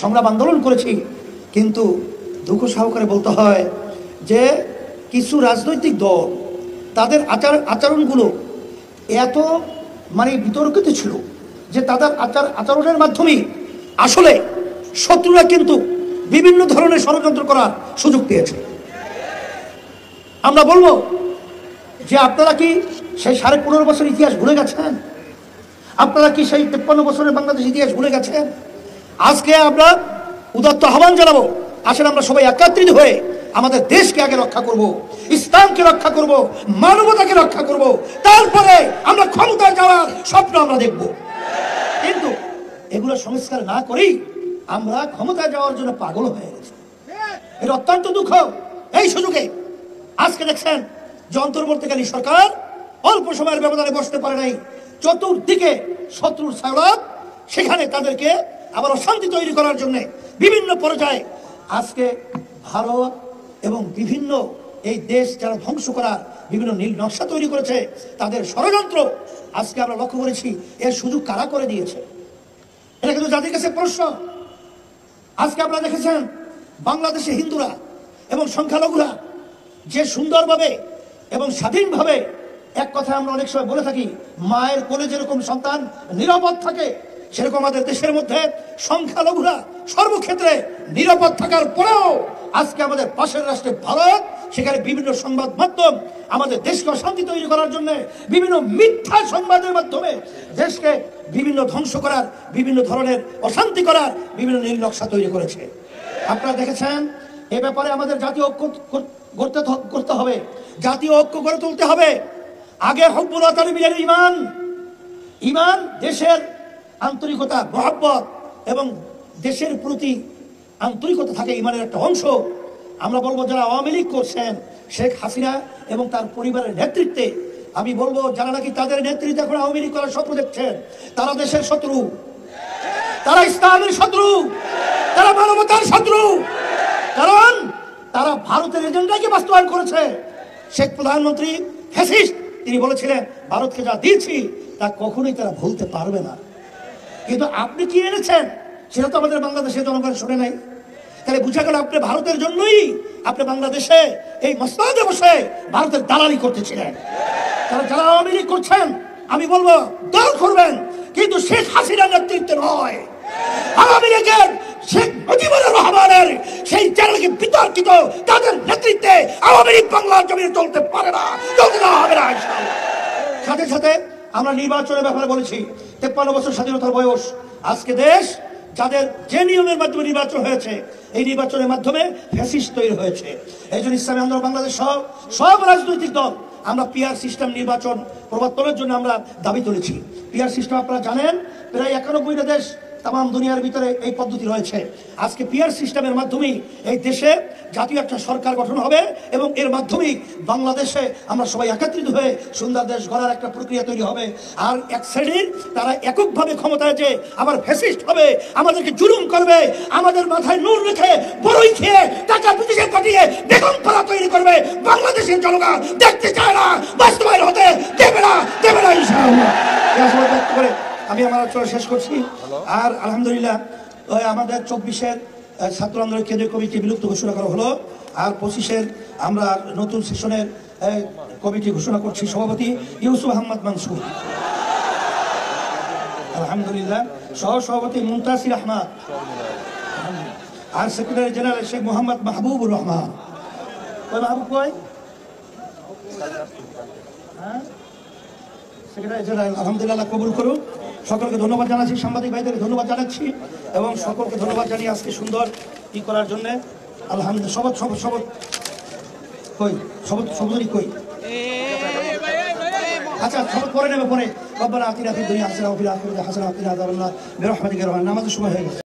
সংগ্রাম আন্দোলন করেছি, কিন্তু দুঃখ সহকারে বলতে হয় যে কিছু রাজনৈতিক দল তাদের আচরণগুলো এত বিতর্কিত ছিল যে তাদের আচরণের মাধ্যমে আসলে শত্রুরা কিন্তু বিভিন্ন ধরনের ষড়যন্ত্র করার সুযোগ পেয়েছে। আমরা বলবো যে আপনারা কি সেই 15.5 বছর ইতিহাস ভুলে গেছেন? আপনারা কি সেই 53 বছরের বাংলাদেশ ইতিহাস ভুলে গেছেন? আজকে আমরা উদাত্ত আহ্বান জানাবো, আসলে আমরা সবাই একত্রিত হয়ে আমাদের দেশকে আগে রক্ষা করব, ইসলামকে রক্ষা করব, মানবতাকে রক্ষা করব, তারপরে আমরা ক্ষমতায় যাওয়ার স্বপ্ন আমরা দেখব। কিন্তু এগুলো সংস্কার না করেই আমরা ক্ষমতায় যাওয়ার জন্য পাগল হয়ে গেছি। এটা অত্যন্ত দুঃখ। এই সুযোগে আজকে দেখছেন যে অন্তর্বর্তীকালীন সরকার অল্প সময়ের ব্যবধানে বসতে পারে নাই, চতুর্দিকে শত্রুর ছায়ালাভ, সেখানে তাদেরকে আবার অশান্তি তৈরি করার জন্য বিভিন্ন পর্যায়ে আজকে ভারত এবং বিভিন্ন এই দেশ যারা ধ্বংস করার বিভিন্ন নীল নকশা তৈরি করেছে, তাদের ষড়যন্ত্র আজকে আমরা লক্ষ্য করেছি। এর সুযোগ কারা করে দিয়েছে? এটা কিন্তু জাতির কাছে প্রশ্ন। আজকে আপনারা দেখেছেন বাংলাদেশে হিন্দুরা এবং সংখ্যালঘুরা যে সুন্দরভাবে এবং স্বাধীনভাবে, এক কথা আমরা অনেক সময় বলে থাকি, মায়ের কোলে যেরকম সন্তান নিরাপদ থাকে, সেরকম আমাদের দেশের মধ্যে সংখ্যালঘুরা সর্বক্ষেত্রে নিরাপদ থাকার পরেও আজকে আমাদের পাশের রাষ্ট্রে ভারত, সেখানে বিভিন্ন সংবাদ মাধ্যম আমাদের দেশকে অশান্তি তৈরি করার জন্য বিভিন্ন মিথ্যা সংবাদের মাধ্যমে দেশকে বিভিন্ন ধ্বংস করার, বিভিন্ন ধরনের অশান্তি করার বিভিন্ন নীল নকশা তৈরি করেছে। আপনারা দেখেছেন এ ব্যাপারে আমাদের জাতীয় ঐক্য করতে হবে, জাতীয় ঐক্য গড়ে তুলতে হবে। আগে হুব্বুল ওয়াতানি মিনাল ঈমান, ঈমান দেশের আন্তরিকতা, মহব্বত এবং দেশের প্রতি আন্তরিকতা থাকে ঈমানের একটা অংশ। আমরা বলবো যারা আওয়ামী লীগ করছেন, শেখ হাসিনা এবং তার পরিবারের নেতৃত্বে, আমি বলবো যারা নাকি তাদের নেতৃত্বে এখন আওয়ামী লীগ করার স্বপ্ন দেখছেন, তারা দেশের শত্রু, তারা ইসলামের শত্রু, তারা মানবতার শত্রু। কারণ তারা ভারতের এজেন্ডাকে বাস্তবায়ন করেছে। শেখ প্রধানমন্ত্রী ফ্যাসিস্ট, তিনি বলেছিলেন ভারতকে যা দিয়েছি তা কখনোই তারা ভুলতে পারবে না। কিন্তু আপনি কি এনেছেন সেটা তো আমাদের বাংলাদেশের জনগণ শুনে নাই। তাহলে বুঝা গেল আপনি ভারতের জন্যই আপনি বাংলাদেশে এই মসনদে বসে ভারতের দালালি করতেছিলেন। তারা যারা আওয়ামী লীগ করছেন, আমি বলবো দল করবেন, কিন্তু শেখ হাসিনার নেতৃত্বে নয়। আওয়ামী লীগের শেখ মুজিবুর রহমানের সেই যারা বিতর্কিত তাদের নেতৃত্বে আওয়ামী লীগ বাংলার জমিনে চলতে পারে না, চলতে দেওয়া হবে না ইনশাআল্লাহ। সাথে সাথে আমরা নির্বাচনের ব্যাপারে বলেছি, 53 বছর স্বাধীনতার বয়স। আজকে দেশ যাদের যে নিয়মের মাধ্যমে নির্বাচন হয়েছে, এই নির্বাচনের মাধ্যমে ফ্যাসিস্ট তৈরি হয়েছে। এই জন্য ইসলামী আন্দোলন বাংলাদেশ সব রাজনৈতিক দল আমরা পিআর সিস্টেম নির্বাচন প্রবর্তনের জন্য আমরা দাবি তুলেছি। পিআর সিস্টেম আপনারা জানেন প্রায় 91টা দেশ তাম দুনিয়ার ভিতরে এই পদ্ধতি রয়েছে। আজকে পিআর সিস্টেমের মাধ্যমেই এই দেশে জাতীয় একটা সরকার গঠন হবে এবং এর মাধ্যমেই বাংলাদেশে আমরা সবাই একত্রিত হয়ে সুন্দর দেশ গড়ার একটা প্রক্রিয়া তৈরি হবে। আর এক শ্রেণীর তারা এককভাবে ক্ষমতায় যে আবার ফ্যাসিস্ট হবে, আমাদেরকে জুলুম করবে, আমাদের মাথায় নূর রেখে বড়ই খেয়ে টাকা বিদেশে পাঠিয়ে বেগম পাড়া তৈরি করবে, বাংলাদেশের জনগণ দেখতে চায় না, বাস্তবায়ন হতে দেবে না ইনশাআল্লাহ। করে আমি আমার আলোচনা শেষ করছি। আর আলহামদুলিল্লাহ আমাদের 24-এর ছাত্র আন্দোলন কেন্দ্রীয় কমিটি বিলুপ্ত ঘোষণা করা হলো। আর 25-এর আমরা নতুন সেশনের কমিটি ঘোষণা করছি। সভাপতি ইউসুফ আহমদ মানসুর, আলহামদুলিল্লাহ। সহ সভাপতি মুনতাসির আহমদ, আর সেক্রেটারি জেনারেল শেখ মোহাম্মদ মাহবুবুর রহমান। মাহবুব কই? সেক্রেটারি জেনারেল, আলহামদুলিল্লাহ কবুল করুন। সকলকে ধন্যবাদ জানাচ্ছি, সাংবাদিক ভাইদের ধন্যবাদ জানাচ্ছি এবং সকলকে ধন্যবাদ জানিয়ে আজকে সুন্দর ই করার জন্য। আলহামদুলিল্লাহ। শপথ কই? শপথই কই? আচ্ছা, শপথ পরে নেবে পরে। রব্বানা আতিনা ফিদ দুনিয়া হাসানাহ ওয়া ফিল আখিরাতি হাসানাহ ওয়া কিনা আযাবান্নার বিরহমাতিকা ইয়া আরহামার রাহিমিন। নামাজের সময় হয়ে গেছে।